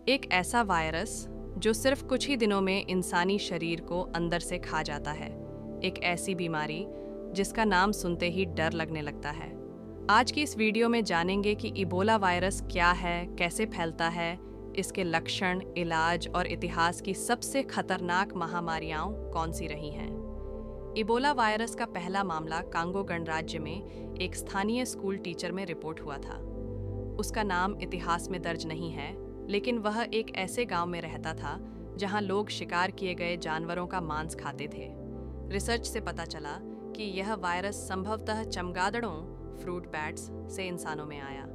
एक ऐसा वायरस जो सिर्फ कुछ ही दिनों में इंसानी शरीर को अंदर से खा जाता है। एक ऐसी बीमारी जिसका नाम सुनते ही डर लगने लगता है। आज की इस वीडियो में जानेंगे कि इबोला वायरस क्या है, कैसे फैलता है, इसके लक्षण, इलाज और इतिहास की सबसे खतरनाक महामारियां कौन सी रही हैं। इबोला वायरस का पहला मामला कांगो गणराज्य में एक स्थानीय स्कूल टीचर में रिपोर्ट हुआ था। उसका नाम इतिहास में दर्ज नहीं है, लेकिन वह एक ऐसे गांव में रहता था जहां लोग शिकार किए गए जानवरों का मांस खाते थे। रिसर्च से पता चला कि यह वायरस संभवतः चमगादड़ों, फ्रूट बैट्स से इंसानों में आया।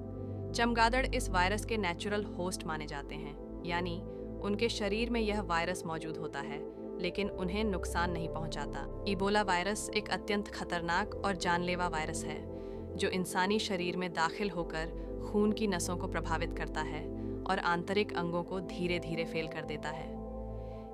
चमगादड़ इस वायरस के नेचुरल होस्ट माने जाते हैं, यानी उनके शरीर में यह वायरस मौजूद होता है, लेकिन उन्हें नुकसान नहीं पहुंचाता। इबोला वायरस एक अत्यंत खतरनाक और जानलेवा वायरस है जो इंसानी शरीर में दाखिल होकर खून की नसों को प्रभावित करता है और आंतरिक अंगों को धीरे धीरे फेल कर देता है।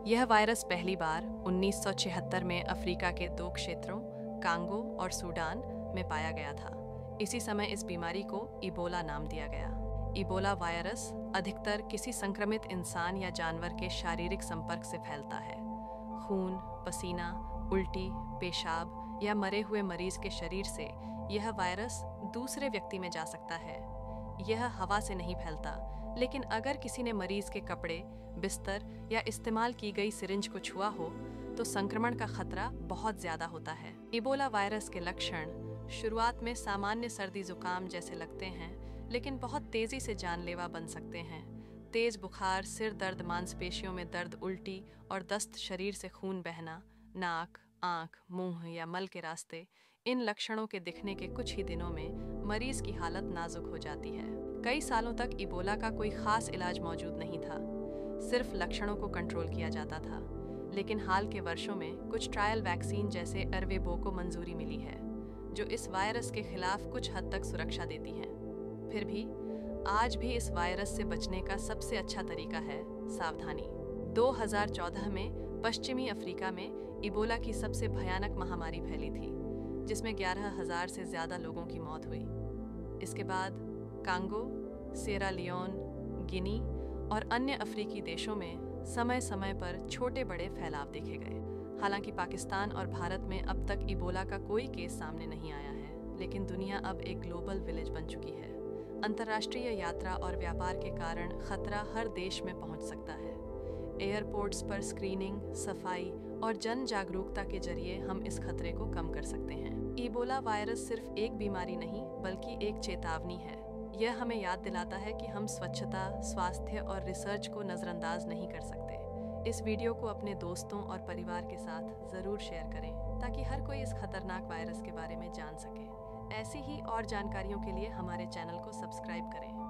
यह वायरस पहली बार 1976 में अफ्रीका के 2 क्षेत्रों कांगो और सूडान में पाया गया था। इसी समय इस बीमारी को इबोला नाम दिया गया। इबोला वायरस अधिकतर किसी संक्रमित इंसान या जानवर के शारीरिक संपर्क से फैलता है। खून, पसीना, उल्टी, पेशाब या मरे हुए मरीज के शरीर से यह वायरस दूसरे व्यक्ति में जा सकता है। यह हवा से नहीं फैलता, लेकिन अगर किसी ने मरीज के कपड़े, बिस्तर या इस्तेमाल की गई सिरिंज को छुआ हो तो संक्रमण का खतरा बहुत ज्यादा होता है। इबोला वायरस के लक्षण शुरुआत में सामान्य सर्दी जुकाम जैसे लगते हैं, लेकिन बहुत तेजी से जानलेवा बन सकते हैं। तेज बुखार, सिर दर्द, मांसपेशियों में दर्द, उल्टी और दस्त, शरीर से खून बहना, नाक, आंख, मुंह या मल के रास्ते। इन लक्षणों के दिखने के कुछ ही दिनों में मरीज की हालत नाजुक हो जाती है। कई सालों तक इबोला का कोई खास इलाज मौजूद नहीं था, सिर्फ लक्षणों को कंट्रोल किया जाता था। लेकिन हाल के वर्षों में कुछ ट्रायल वैक्सीन जैसे अरवेबो को मंजूरी मिली है, जो इस वायरस के खिलाफ कुछ हद तक सुरक्षा देती हैं। फिर भी आज भी इस वायरस से बचने का सबसे अच्छा तरीका है सावधानी। 2014 में पश्चिमी अफ्रीका में इबोला की सबसे भयानक महामारी फैली थी, जिसमें 11,000 से ज्यादा लोगों की मौत हुई। इसके बाद कांगो, सिएरा लियोन, गिनी और अन्य अफ्रीकी देशों में समय समय पर छोटे बड़े फैलाव देखे गए। हालांकि पाकिस्तान और भारत में अब तक इबोला का कोई केस सामने नहीं आया है, लेकिन दुनिया अब एक ग्लोबल विलेज बन चुकी है। अंतर्राष्ट्रीय यात्रा और व्यापार के कारण खतरा हर देश में पहुंच सकता है। एयरपोर्ट्स पर स्क्रीनिंग, सफाई और जन जागरूकता के जरिए हम इस खतरे को कम कर सकते हैं। इबोला वायरस सिर्फ एक बीमारी नहीं, बल्कि एक चेतावनी है। यह हमें याद दिलाता है कि हम स्वच्छता, स्वास्थ्य और रिसर्च को नज़रअंदाज नहीं कर सकते। इस वीडियो को अपने दोस्तों और परिवार के साथ ज़रूर शेयर करें, ताकि हर कोई इस खतरनाक वायरस के बारे में जान सके। ऐसी ही और जानकारियों के लिए हमारे चैनल को सब्सक्राइब करें।